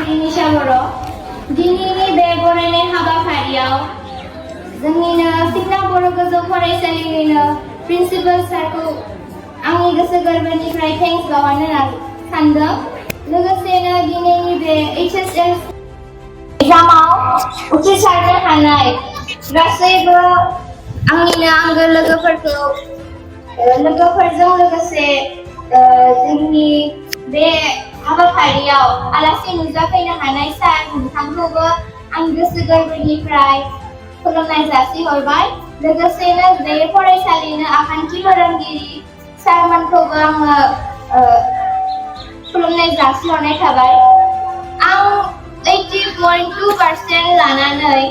दिनिशा बर' दिनैनि बे बरायनाय हाबाफारियाव जोंनिनो सिखना बर' गोजौ फरायसालिनिनो प्रिन्सिपाल सारखौ आंनि गोसो गोरबोनिफ्राय थेंक्स बावनो सानदों। लोगोसेनो दिनैनि बे HSL एग्जामाव उथ्रिसारनो हानाय गासैबो आंनिनो आंगो लोगोफोरजों लोगोसे जोंनि बे हाबाफारियाव आलासि नुजाफैनो हानाय सार नोंथांखौबो आं गोसो गोरबोनिफ्राय खुलुमनाय जासिहरबाय। लोगोसेनो बे फरायसालिनो आफादगिरि फोरोंगिरि सारमोनखौबो आङो खुलुमनाय जासिहरनाय थाबाय। आं 80.2% लानानै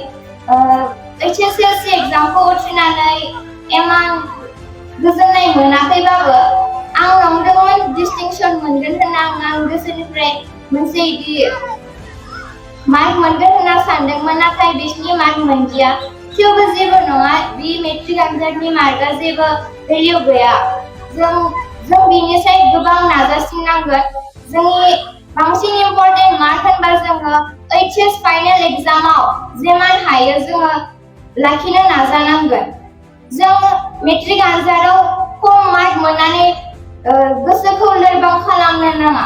HSLC एग्जामखौ उथ्रिनानै इमान गोजोननाय मोनाखैबाबो आं नंदोंमोन डिस्टिंक्शन मोनगोन होनना आं गोसोनिफ्राय मोनसे इदि मार्क मोनगोन होनना सानदोंमोन, नाथाय बिसिनि मार्क मोनदिया। थेवबो जेबो नङा, बे मेट्रिक आनजादनि मार्कआ जेबो भेल्यु गैया। जों बिनिफ्राय गोबां नाजासिननांगोन। जोंनि बांसिन इम्परटेन्ट मार्क होनबा जोङो HS फाइनेल एग्जामाव जेमान हायो जोङो लाखिनो नाजानांगोन। जों मेट्रिक आनजादाव खम मार्क मोननानै गोसोखौ लोरबां खालामनो नाङा।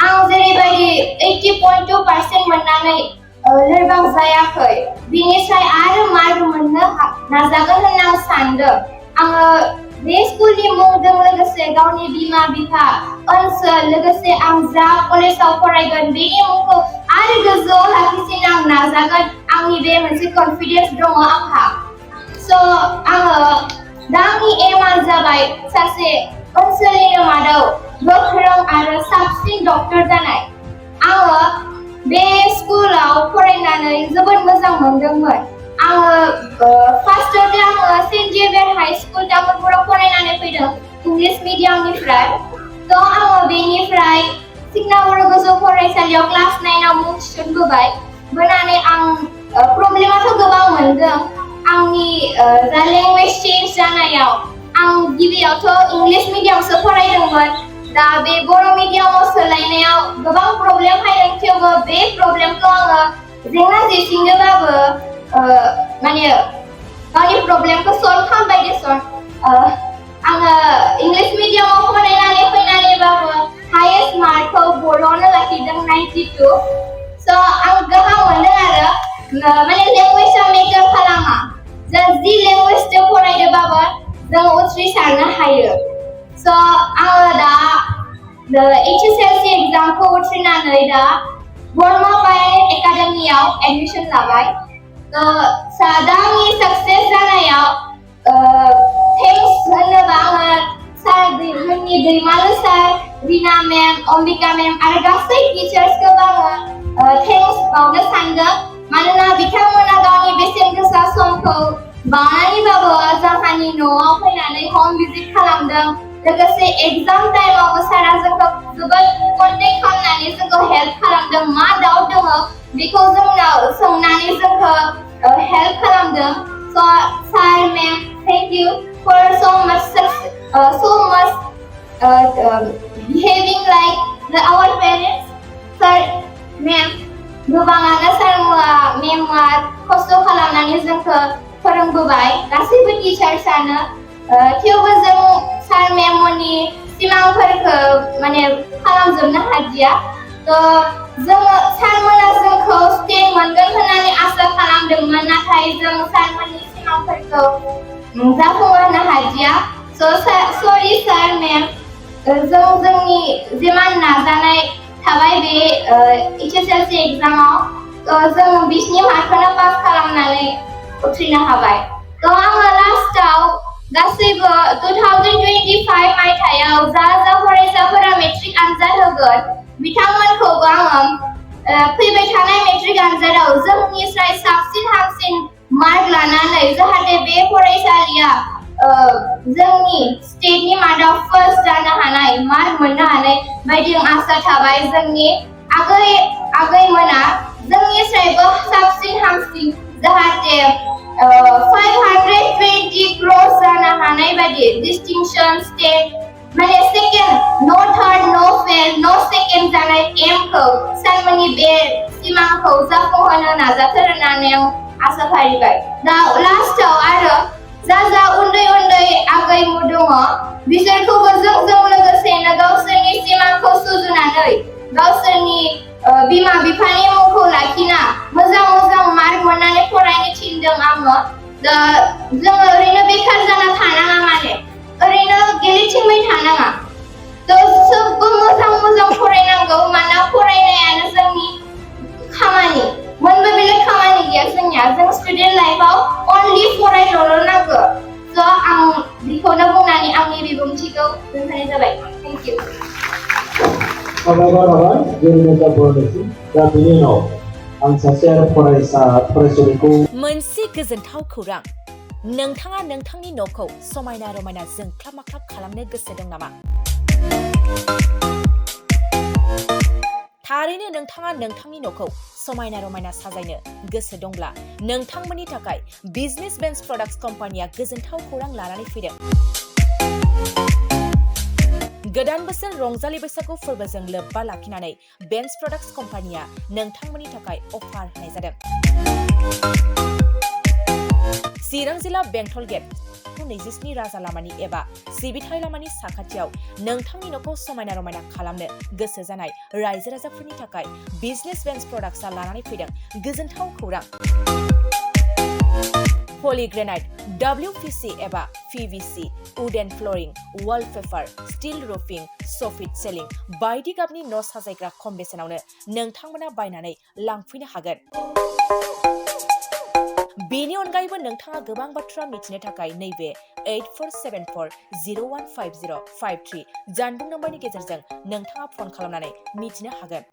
आं जेरैबायदि 80.2% मोननानै लोरबां जायाखै, बिनिफ्राय आरो मार्क मोननो नाजागोन होनना आं सानदों। आङो बे स्कुलनि मुंजों लोगोसे गावनि बिमा बिफा ओनसोल लोगोसे आं जा कलेजाव फरायगोन बेनि मुंखौ आरो गोजौआव लाखिसिनो आं नाजागोन। आंनि बे मोनसे कनफिडेन्स दङ आंहा। आङो दा आंनि एमआ जाबाय सासे ओनसोलनिनो मादाव गोख्रों आरो साबसिन डक्टर जानाय। आङो बे स्कुलाव फरायनानै जोबोद मोजां मोनदोंमोन। आङो फार्स्टआवनो आङो सेन्ट जेभियर हाइ स्कुल तामुलपुराव फरायनानै फैदों इंलिश मिडियामनिफ्राय। आङो बेनिफ्राय सिखना बर' गोजौ फरायसालियाव क्लास 9आव मुं थिसनबोबाय। बोनानै आं प्रब्लेमाथ' गोबां मोनदों। आंनि जा लेंगुवेज चेन्ज जानायाव आं गिबियावथ' इंलिश मिडियामसो फरायदोंमोन। दा बे बर' मिडियामाव सोलायनायाव गोबां प्रब्लेम फैदों, थेवबो बे प्रब्लेमखौ आङो जेंना जेंसिजोंबाबो माने गावनि प्रब्लेमखौ सल्भ खालामबाय देसन। आङो इंलिश मिडियामाव फरायनानै फैनानैबाबो हायेस्ट मार्कखौ बर'आवनो लाखिदों 92। आं गाहाम मोनदों आरो माने लेंगुवेजआ मेटार खालामा। जों जि लेंगुवेजजों फरायदोंबाबो जों उथ्रिसारनो हायो। आङो दा HSLC एग्जामखौ उथ्रिनानै दा बर्मा पायनिर एकाडेमियाव एडमिशन लाबाय। दा आंनि साक्सेस जानायाव थेंक्स होनोबा आङो सार जोंनि दैमालु सार, रिना मेम, अम्बिका मेम आरो गासै टिचार्सखौबो आङो थेंक्स बावनो सानदों। मानोना बिथांमोना गावनि बेसेन गोसा समखौ बावनानैबाबो जोंहानि न'आव फैनानै हम भिजिट खालामदों। लोगोसे एग्जाम टाइमावबो सारा जोंखौ जोबोद कन्टेक्ट खालामनानै जोंखौ हेल्प खालामदों। मा डाउट दङ बेखौ जोंनाव सोंनानै जोंखौ हेल्प खालामदों। Sir ma'am, thank you for so much behaving like our parents. Sir, ma'am, गोबाङानो सार मेमआ खस्थ' खालामनानै जोंखौ फोरोंबोबाय, गासैबो टिचार्सआनो। थेवबो जों सार मेममोननि सिमांफोरखौ माने खालामजोबनो हादिया। जोङो सारमोना जोंखौ स्टेन्ड मोनगोन होननानै आसा खालामदोंमोन, नाथाय जों सारमोननि सिमांफोरखौ जाफुंहोनो हादिया। सरि सार मेम, जों जोंनि जिमान नाजानाय थाबाय बे HSLC एग्जामाव जों बिसिनि मार्कखौनो पास खालामनानै उथ्रिनो हाबाय। आङो लास्टआव गासैबो 2025 मायथाइयाव जा फरायसाफोरा मेट्रिक आनजाद होगोन बिथांमोनखौबो आङो फैबाय थानाय मेट्रिक आनजादाव जोंनिफ्राय साबसिन हामसिन मार्क लानानै जाहाथे बे फरायसालिया जोंनि स्टेटनि मादाव फार्स्ट जानो हानाय, मार्क मोननो हानाय बायदि आं आसा थाबाय। जोंनि आगैमोना जोंनिफ्रायबो साबसिन हामसिन जाहाथे 520 क्र'र्स जानो हानाय बायदि डिस्टिंक्शन स्टेट माने सेकेन्ड, नो थार्ड, नो फेल, नो सेकेन्ड जानाय एमखौ सारमोननि आंनि बे सिमांखौ जाफुंहोनो नाजाथार होननानै आं आसा फारिबाय। दा लास्टआव आरो जा उन्दै आगैमु दङ बिसोरखौबो जोंजों लोगोसेनो गावसोरनि सिमांखौ सुजुनानै गावसोरनि बिमा बिफानि मुंखौ लाखिना मोजां मार्क मोननानै फरायनो थिनदों आङो। दा जोङो ओरैनो बेखार जाना थानाङा माने ओरैनो गेलेथिंबाय थानाङा। सबबो मोजां फरायनांगौ मानोना फरायनायानो जोंनि खामानि मोनबो बेलेग खामानि गैया जोंनिया जों स्टुडेन्ट लाइफआव अनलि फरायल'ल' नांगौ। स' आं बेखौनो बुंनानै आंनि बिबुंथिखौ दोनथ'नाय जाबाय। Thank you. साबायखर थाबाय जोंनि मोजां फरायनायसिम। दा बेनि उनाव आं सासे फरायसुलिखौ मोनसे गोजोनथाव खौरां। नोंथाङा नोंथांनि न'खौ समायना रमायना जोंख्लाब माख्लाब खालामनो गोसो दं नामा? थारैनो नोंथाङा नोंथांनि न'खौ समायना रमायना साजायनो गोसो दंब्ला नोंथांमोननि थाखाय बिजनेस बेन्स प्रडाक्ट्स कम्पानिया गोजोनथाव खौरां लानानै फैदों। गोदान बोसोर रंजालि बैसागु फोरबोजों लोब्बा लाखिनानै बेन्स प्रडाक्ट्स कम्पानिया नोंथांमोननि थाखाय अफार होनाय जादों। चिरां जिल्ला बेंटल गेट 27 राजा लामानि एबा सिबिथाय लामानि साखाथियाव नोंथांनि न'खौ समायना रमायना खालामनो गोसो जानाय रायजो राजाफोरनि थाखाय बिजनेस बेन्स प्रडाक्ट्सआ लानानै फैदों गोजोनथाव खौरां। पलिग्रेनाइट, WPC एबा PVC, wooden flooring, wallpaper, steel roofing, soffit ceiling बायदि गाबनि न' साजायग्रा खम बेसेनावनो नोंथांमोना बायनानै लांफैनो हागोन। बेनि अनगायैबो नोंथाङा गोबां बाथ्रा मिथिनो थाखाय नैबे 8474015053 जानबुं नम्बरनि गेजेरजों नोंथाङा फन खालामनानै मिथिनो हागोन।